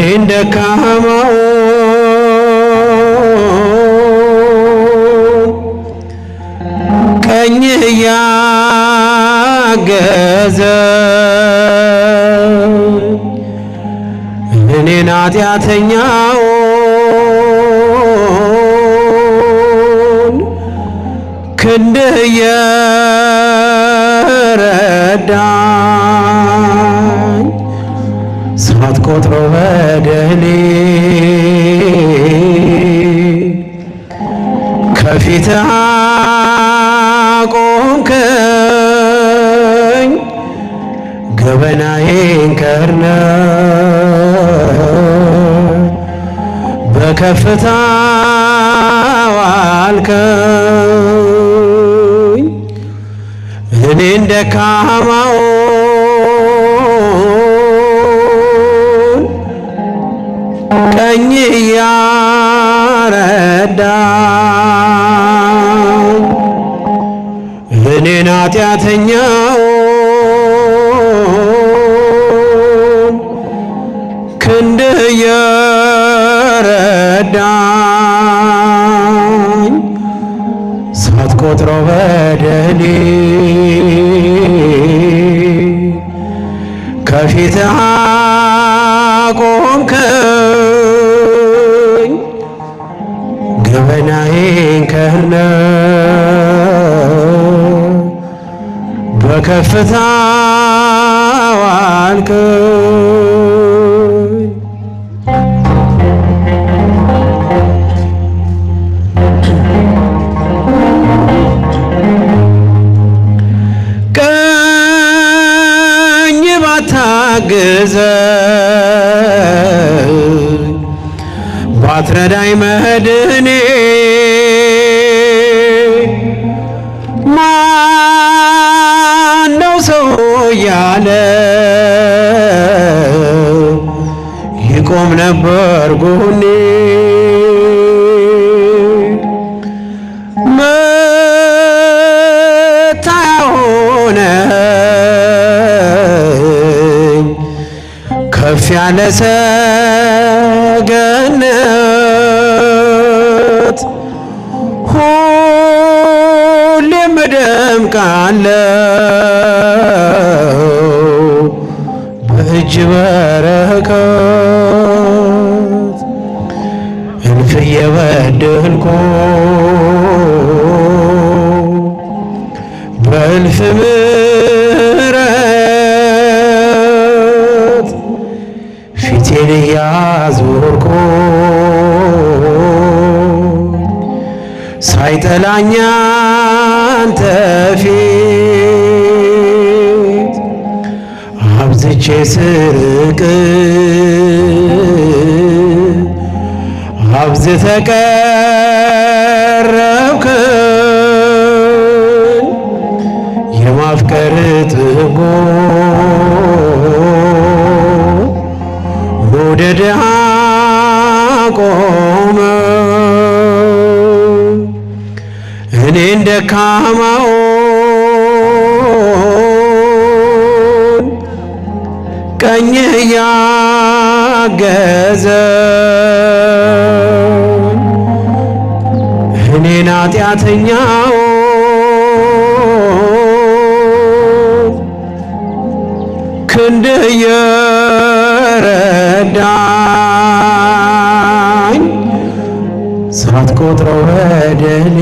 እኔን ደካማውን ቀኝህ ያገዘኝ እኔን ኃጢአተኛውን ክንድህ የረዳኝ ሳትቆጥረው በደሌን ከፊትህ አቆምከኝ ገበናዬን ከርነህ በከፍታ አዋልከኝ እኔን ደካማውን ቀኝ ያረዳኝ እኔን ኃጢአተኛውን ክንድህ የረዳኝ ሳትቆጥረው በደሌን ከፊትህ አቆምከኝ ገበናዬን ከርነህ በከፍታ አዋልከኝ ቀኝ ባታግዘኝ ባትረዳኝ መድኔ ማነው ሰው ያለ ይቆም ነበር ጎኔ መታያ ሆነኝ ከፍ ያለ ሰገነት ሁሌም እደምቃለሁ በእጅ በረከት እልፍ የበደልኩ በእልፍ ምሕረት ፊቴን እያዞርኩ ሳይጠላኝ አንተ ፊት አብዝቼ ስርቅ አብዝተህ ቀረብከኝ የማፍቀር ጥጎ መውደድ አቆመ እኔን ደካማውን ቀኝህ ያገዘኝ እኔን ኃጢአተኛውን ክንድህ የረዳኝ ሳትቆጥረው በደሌን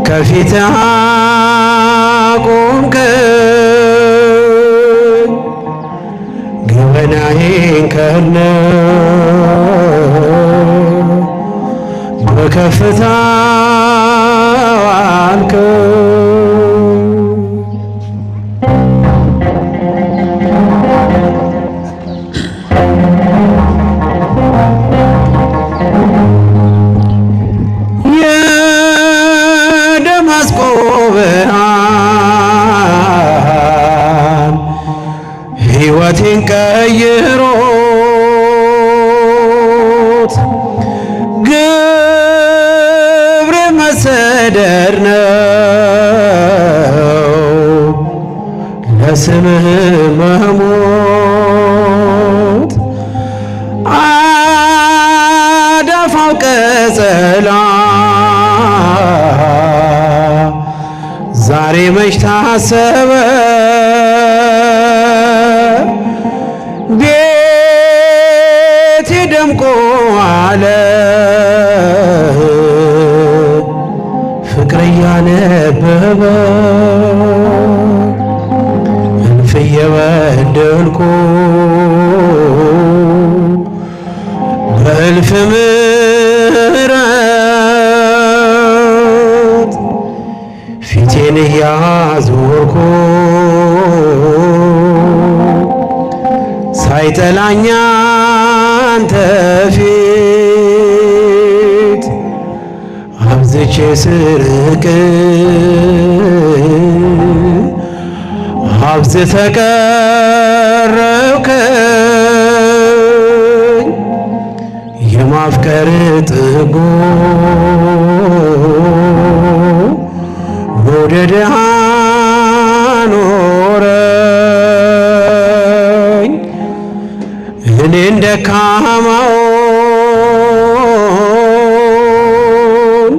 ከፊትህ አቆምከኝ ገበናዬን ከርነህ በከፍታ አዋልከኝ የደማስቆ ብርሃን ሕይወቴን ቀይሮት ግብር መሰደድ ነው ለስምህ መሞት ቀጸላ ዛሬ መች ታሰበ ቤቴ ደምቆ አለ ፍቅር እያነበበ እልፍ እየበደልኩ በእልፍ ምሕረት ፊቴን እያዞርኩ ሳይጠላኝ አንተ ፊት አብዝቼ ስርቅ አብዝተህ ቀረብከኝ የማፍቀር ጥጉ መውደድህ አኖረኝ እኔን ደካማውን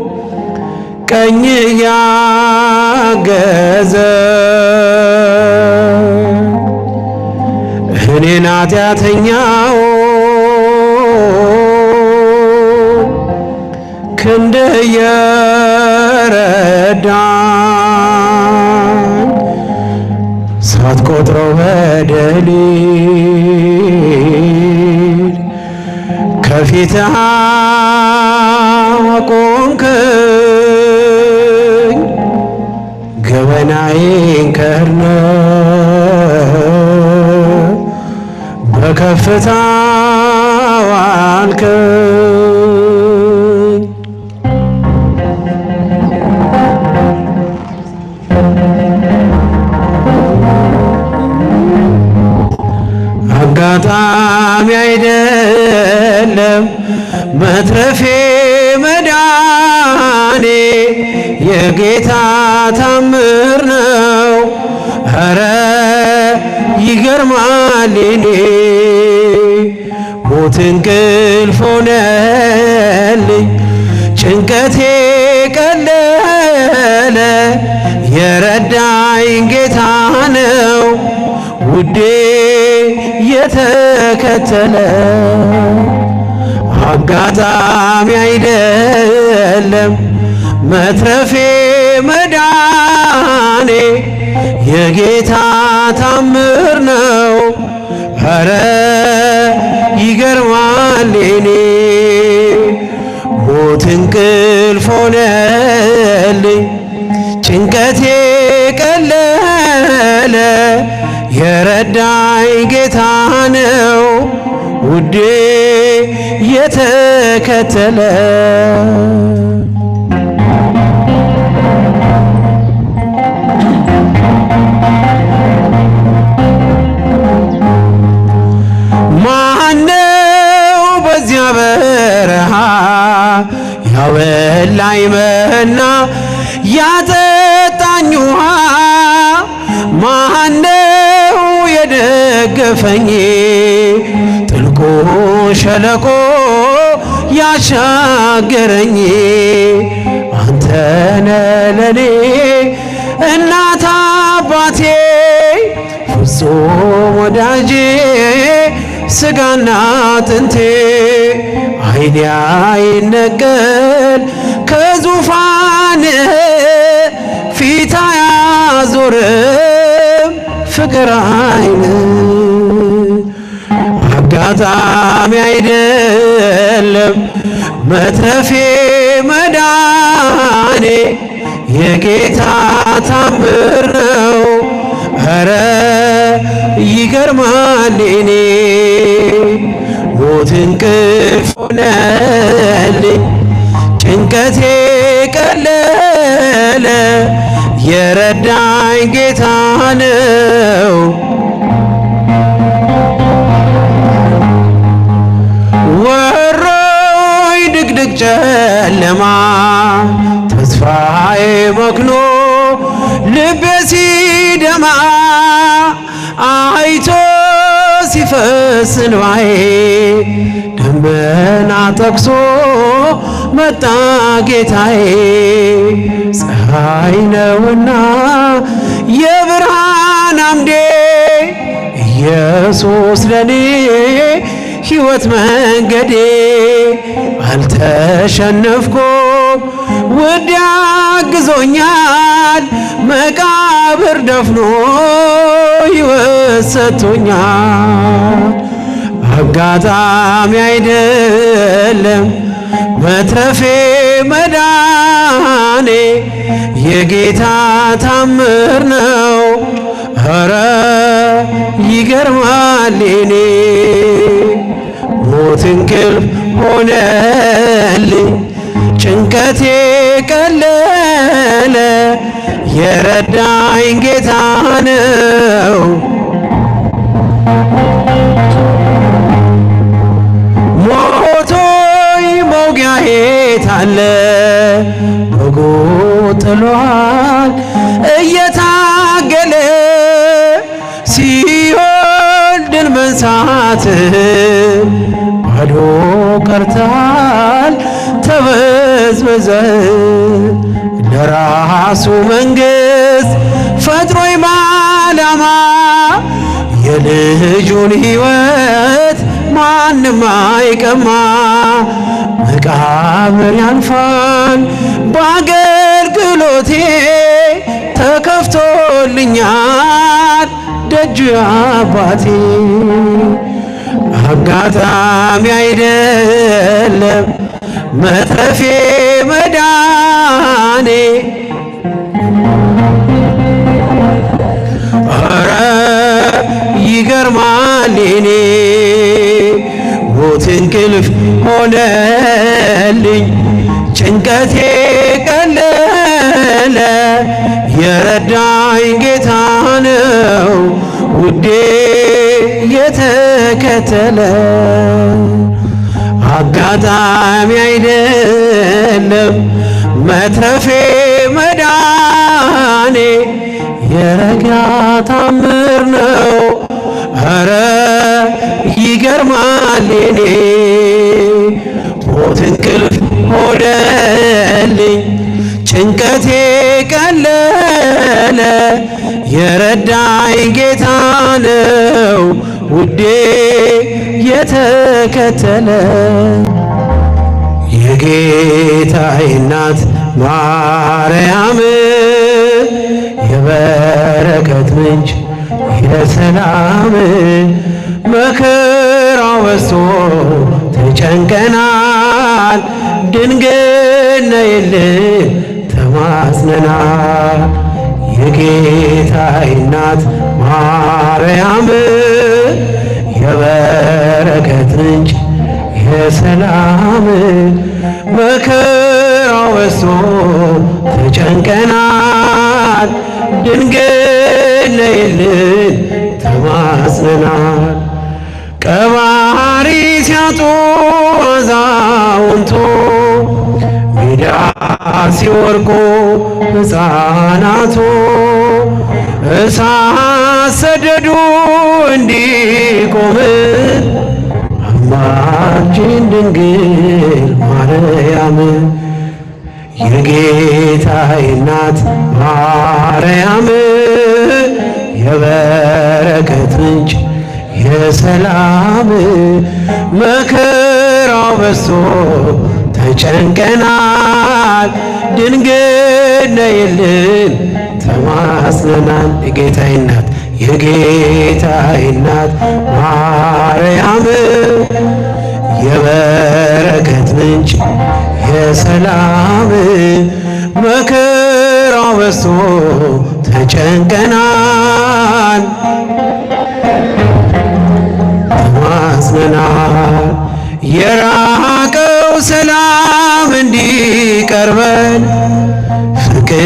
ቀኝ ያገዘ እኔን ኃጢአተኛው ክንድ የረዳኝ ሳትቆጥረው በደሌን ከፊትህ አቆምከኝ ገበናዬን ከርነህ በከፍታ ዋልከኝ አጋጣሚ አይደለም መትረፌ መዳኔ የጌታ ታምር ነው ኧረ ይገርማል የኔ ሞት እንቅልፍ ሆነልኝ ጭንቀቴ ቀለለ የረዳኝ ጌታ ነው ውዴ የተከተለ አጋጣሚ አይደለም መትረፌ መዳኔ የጌታ ታምር ነው ኧረ ይገርማል የኔ ሞት እንቅልፍ ሆነልኝ ጭንቀቴ ቀለለ የረዳኝ ጌታ ነው ውዴ የተከተለ ማነው በዚያ በረሃ ያበላኝ መና ያጠጣኝ ውሃ ማነው የደገፈኝ ጥልቁ ሸለቆ ያሻገረኝ አንተነ ለኔ እናት አባቴ ፍጹም ወዳጄ ስጋና አጥንቴ ዓይኔ አይነቀል ከዙፋን ፊት አያዞርም ፍቅር ዓይን አጋጣሚ አይደለም መትረፌ መዳኔ የጌታ ታምር ነው ኧረ ይገርማል የኔ ሞት እንቅልፍ ሆነልኝ ጭንቀቴ ቀለለ የረዳኝ ጌታ ነው ወሮኝ ድቅድቅ ጨለማ ተስፋዬ መክኖ ልቤ ሲደማ አይቶ ሲፈስ እንባዬ ደመና ጠቅሶ መጣ ጌታዬ። ፀሐይ ነውና የብርሃን አምዴ ኢየሱስ ለኔ ሕይወት መንገዴ። አልተሸነፍኩም ውድ አግዞኛል መቃብር ደፍኖ ሕይወት ሰጥቶኛል። አጋጣሚ አይደለም መትረፌ መዳኔ የጌታ ታምር ነው። ኧረ ይገርማል የኔ ሞት እንቅልፍ ሆነልኝ ጭንቀቴ ቀለለ የረዳኝ ጌታ ነው። ሞቶይ መውጊያዬ ታለ በጎ ጥሏል እየታገለ ሲኦል ድል መንሳት ባዶ ቀርታል ተበዝበዘ ለራሱ መንግሥት ፈጥሮይ ባላማ የልጁን ሕይወት ማንም አይቀማ። መቃብር ያልፋል በአገልግሎቴ ተከፍቶልኛል ደጁ አባቴ። አጋጣሚ አይደለም መትረፌ መዳኔ ኧረ ይገርማል የኔ ሞት እንቅልፍ ሆነልኝ ጭንቀቴ ቀለለ የረዳኝ ጌታ ነው ውዴ የተከተለ። አጋጣሚ አይደለም መትረፌ መዳኔ የጌታ ታምር ነው። ኧረ ይገርማል የኔ ሞት እንቅልፍ ሆነልኝ ጭንቀቴ ቀለለ የረዳኝ ጌታ ነው ውዴ የተከተለ። የጌታዬ እናት ማርያም የበረከት ምንጭ የሰላም መከራው በዝቶ ተጨንቀናል ድንግል ነይልን ተማጽነናል። የጌታዬ እናት ማርያም የበረከት ምንጭ የሰላም መከራው በዝቶ ተጨንቀናል ድንግል ነይልን ተማጽነናል። ቀባሪ ሲያጡ አዛውንቱ ሜዳ ሲወርቁ ሕፃናቱ እሳት ሰደዱ እንዲቆም አማላጅን ድንግል ማርያም። የጌታዬ እናት ማርያም የበረከት ምንጭ የሰላም መከራው በዝቶ ተጨንቀናል ድንግል ነይልን ተማጽነናል። የጌታዬ እናት የጌታዬ እናት ማርያም የበረከት ምንጭ የሰላም መከራው በዝቶ ተጨንቀናል ተማጽነናል። የራቀው ሰላም እንዲቀርበን ፍቅር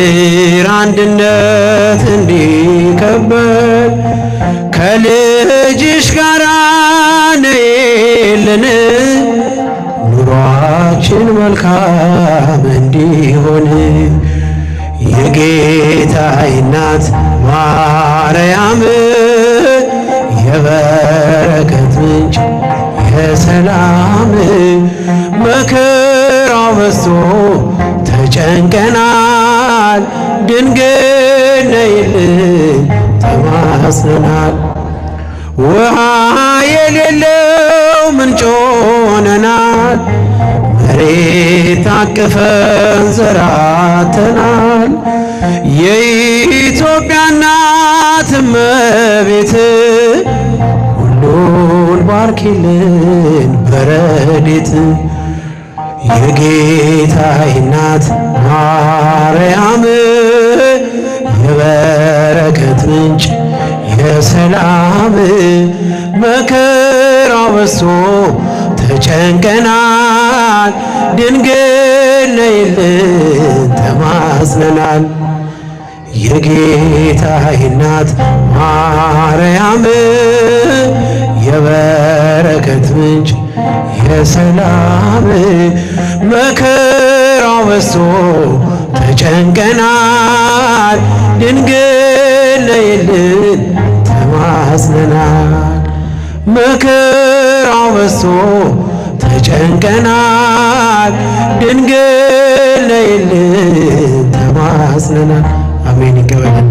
አንድነት እንዲከበን ከልጅሽ ጋር ነይልን ኑሯችን መልካም እንዲሆን። የጌታዬ እናት ማርያም የበረከት በዝቶ ተጨንቀናል። ድንግል ነይልን ተማጽነናል። ውሃ የሌለው ምንጭ ሆነናል። መሬት አቅፈን ዘራተናል። የኢትዮጵያ እናት እመቤት ሁሉን ባርኪልን በረድኤት። የጌታዬ እናት ማርያም የበረከት ምንጭ የሰላም መከራ በዝቶ ተጨንቀናል። ድንግል ነይልን ተማጽነናል። የጌታዬ እናት ማርያም የበረከት ምንጭ የሰላም መከራ በዝቶ ተጨንቀናል። ድንግል ነይልን ተማጽነናል። መከራው በዝቶ ተጨንቀናል። ድንግል ነይልን ተማጽነናል። አሜን። ይቀበለን።